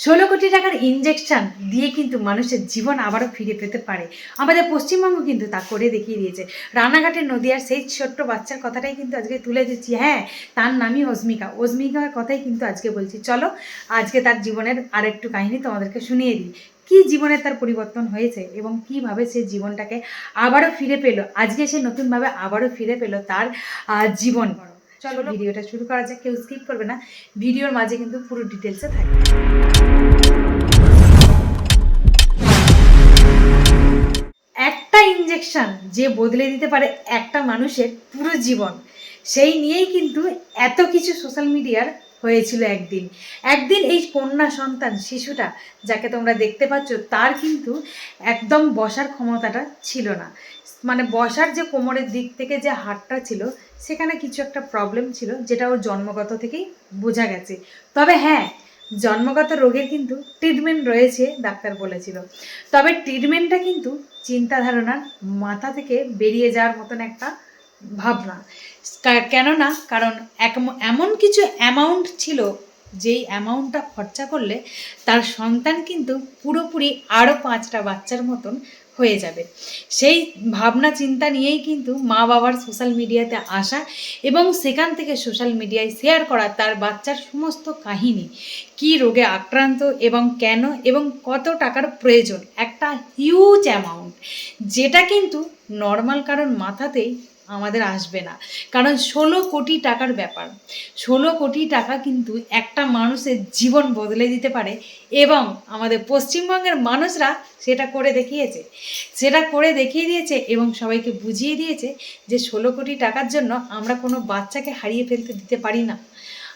16 কোটি টাকার ইনজেকশন দিয়ে কিন্তু মানুষের জীবন আবারও ফিরে পেতে পারে। আমাদের পশ্চিমবঙ্গ কিন্তু তা করে দেখিয়ে দিয়েছে। রানাঘাটের নদিয়ার সেই ছোট্ট বাচ্চার কথাটাই কিন্তু আজকে তুলে দিচ্ছি। হ্যাঁ, তার নামই অস্মিকা। অস্মিকার কথাই কিন্তু আজকে বলছি। চলো আজকে তার জীবনের আরেকটু কাহিনী তোমাদেরকে শুনিয়ে দিই। কি জীবনে তার পরিবর্তন হয়েছে এবং কিভাবে সে জীবনটাকে আবারও ফিরে পেল। আজকে সে নতুনভাবে আবারও ফিরে পেল তার জীবন। চলো ভিডিওটা শুরু করা যাক। কেউ স্কিপ করবে না, ভিডিওর মাঝে কিন্তু পুরো ডিটেলসে থাকবে। একটা ইনজেকশন যে বদলে দিতে পারে একটা মানুষের পুরো জীবন, সেই নিয়েই কিন্তু এত কিছু সোশ্যাল মিডিয়ার হয়েছিল। একদিন একদিন এই কন্যা সন্তান শিশুটা যাকে তোমরা দেখতে পাচ্ছ, তার কিন্তু একদম বসার ক্ষমতাটা ছিল না। মানে বসার যে কোমরের দিক থেকে যে হাড়টা ছিল, সেখানে কিছু একটা প্রবলেম ছিল, যেটা ওর জন্মগত থেকেই বোঝা গেছে। তবে হ্যাঁ, জন্মগত রোগের কিন্তু ট্রিটমেন্ট রয়েছে, ডাক্তার বলেছিল। তবে ট্রিটমেন্টটা কিন্তু চিন্তা ধারণার মাথা থেকে বেরিয়ে যাওয়ার মতন একটা ভাবনা। কেননা কারণ এমন কিছু অ্যামাউন্ট ছিল, যেই অ্যামাউন্টটা খরচা করলে তার সন্তান কিন্তু পুরোপুরি আরও 5টা বাচ্চার মতন হয়ে যাবে। সেই ভাবনা চিন্তা নিয়েই কিন্তু মা বাবার সোশ্যাল মিডিয়াতে আসা এবং সেখান থেকে সোশ্যাল মিডিয়ায় শেয়ার করা তার বাচ্চার সমস্ত কাহিনী, কি রোগে আক্রান্ত এবং কেন এবং কত টাকার প্রয়োজন। একটা হিউজ অ্যামাউন্ট, যেটা কিন্তু নর্মাল কারণ মাথাতেই আমাদের আসবে না। কারণ 16 কোটি টাকার ব্যাপার। 16 কোটি টাকা কিন্তু একটা মানুষের জীবন বদলে দিতে পারে এবং আমাদের পশ্চিমবঙ্গের মানুষরা সেটা করে দেখিয়েছে। সেটা করে দেখিয়ে দিয়েছে এবং সবাইকে বুঝিয়ে দিয়েছে যে 16 কোটি টাকার জন্য আমরা কোনো বাচ্চাকে হারিয়ে ফেলতে দিতে পারি না।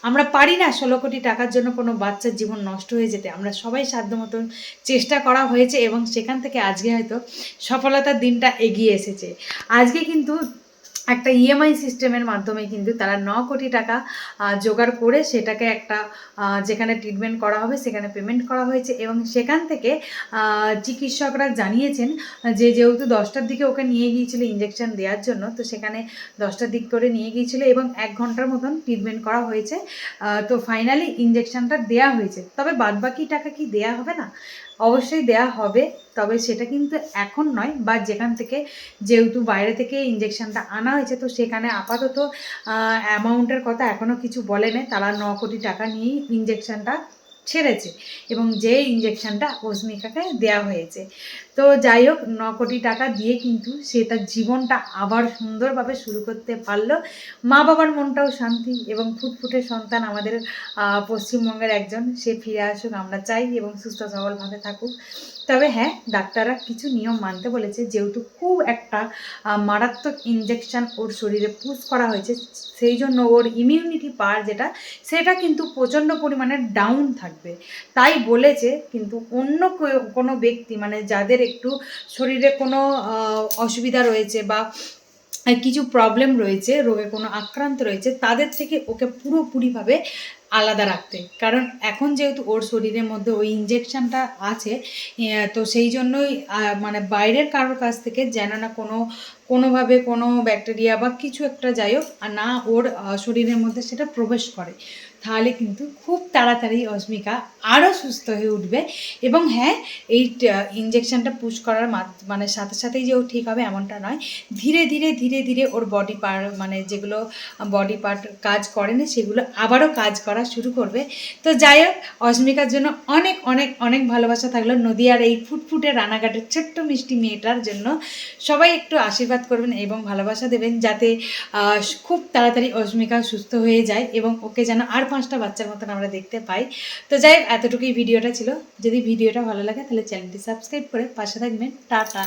আমরা পারি না 16 কোটি টাকার জন্য কোনো বাচ্চার জীবন নষ্ট হয়ে যেতে। আমরা সবাই সাধ্য মতন চেষ্টা করা হয়েছে এবং সেখান থেকে আজকে হয়তো সফলতার দিনটা এগিয়ে এসেছে। আজকে কিন্তু একটা ইএমআই সিস্টেমের মাধ্যমে কিন্তু তারা 9 কোটি টাকা জোগাড় করে সেটাকে একটা যেখানে ট্রিটমেন্ট করা হবে সেখানে পেমেন্ট করা হয়েছে এবং সেখান থেকে চিকিৎসকরা জানিয়েছেন যে যেহেতু 10টার দিকে ওকে নিয়ে গিয়েছিল ইঞ্জেকশন দেওয়ার জন্য, তো সেখানে 10টার দিক করে নিয়ে গিয়েছিল এবং 1 ঘন্টার মতন ট্রিটমেন্ট করা হয়েছে। তো ফাইনালি ইঞ্জেকশনটা দেওয়া হয়েছে। তবে বাদবাকি টাকা কি দেওয়া হবে না? অবশ্যই দেওয়া হবে, তবে সেটা কিন্তু এখন নয়, বা যেখান থেকে যেহেতু বাইরে থেকে ইঞ্জেকশনটা আনা হয়েছে, তো সেখানে আপাতত অ্যামাউন্টের কথা এখনও কিছু বলেনি। তারা 9 কোটি টাকা নিয়েই ইঞ্জেকশনটা ছেড়েছে এবং যে ইঞ্জেকশনটা অস্মিকাকে দেওয়া হয়েছে। তো যাই হোক, 9 কোটি টাকা দিয়ে কিন্তু সে তার জীবনটা আবার সুন্দরভাবে শুরু করতে পারলো। মা বাবার মনটাও শান্তি এবং ফুটফুটে সন্তান আমাদের পশ্চিমবঙ্গের একজন, সে ফিরে আসুক আমরা চাই এবং সুস্থ সবলভাবে থাকুক। তবে হ্যাঁ, ডাক্তাররা কিছু নিয়ম মানতে বলেছে, যেহেতু খুব একটা মারাত্মক ইনজেকশন ওর শরীরে পুশ করা হয়েছে, সেই জন্য ওর ইমিউনিটি পাওয়ার যেটা, সেটা কিন্তু প্রচণ্ড পরিমাণে ডাউন থাকবে। তাই বলেছে কিন্তু অন্য কোনো ব্যক্তি, মানে যাদের একটু শরীরে কোনো অসুবিধা রয়েছে বা কিছু প্রবলেম রয়েছে, রোগে কোনো আক্রান্ত রয়েছে, তাদের থেকে ওকে পুরোপুরিভাবে আলাদা রাখতে। কারণ এখন যেহেতু ওর শরীরের মধ্যে ওই ইনজেকশনটা আছে, তো সেই জন্যই মানে বাইরের কারোর কাছ থেকে যেন না কোনোভাবে কোনো ব্যাকটেরিয়া বা কিছু একটা যাই হোক না ওর শরীরের মধ্যে সেটা প্রবেশ করে। তাহলে কিন্তু খুব তাড়াতাড়ি অস্মিকা আরও সুস্থ হয়ে উঠবে। এবং হ্যাঁ, এই ইনজেকশনটা পুশ করার মানে সাথে সাথেই যে ও ঠিক হবে এমনটা নয়, ধীরে ধীরে ধীরে ধীরে ওর বডি পার্ট, মানে যেগুলো বডি পার্ট কাজ করেনি সেগুলো আবারও কাজ করা শুরু করবে। তো যাই হোক, অস্মিকার জন্য অনেক অনেক অনেক ভালোবাসা থাকলো নদিয়ার এই ফুটফুটে রানাঘাটের ছোট্ট মিষ্টি মেয়েটার জন্য। সবাই একটু আশীর্বাদ করবেন এবং ভালোবাসা দেবেন, যাতে খুব তাড়াতাড়ি অস্মিকা সুস্থ হয়ে যায় এবং ওকে যেন আর 5টা বাচ্চার মতন আমরা দেখতে পাই। তো যাই হোক, এতটুকুই ভিডিওটা ছিল। যদি ভিডিওটা ভালো লাগে তাহলে চ্যানেলটি সাবস্ক্রাইব করে পাশে থাকবেন। টাটা।